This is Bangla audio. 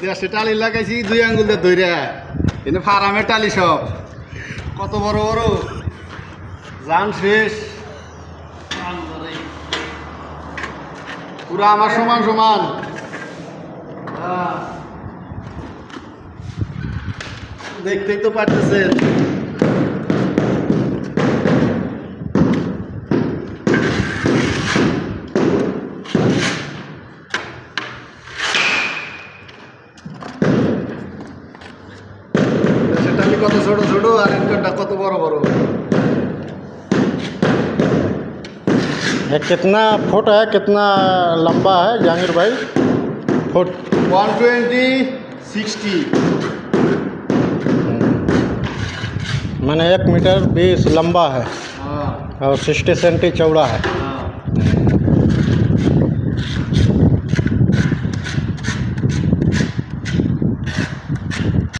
দেশে টালি লাগাইছি 2 আঙ্গুল দিয়ে ধইরা এনে ফার্মে টালি সব কত বড় বড় জান শেষ পুরা আমার সমান সমান দেখতেই তো পারতেছেন টালি কত ছোট ছোট আর একটা কত বড় বড় ये कितना फुट है, कितना लंबा है जहांगीर भाई? फुट 120 60 मैंने 1 मीटर 20 लंबा है हाँ और 60 सेंटी चौड़ा है।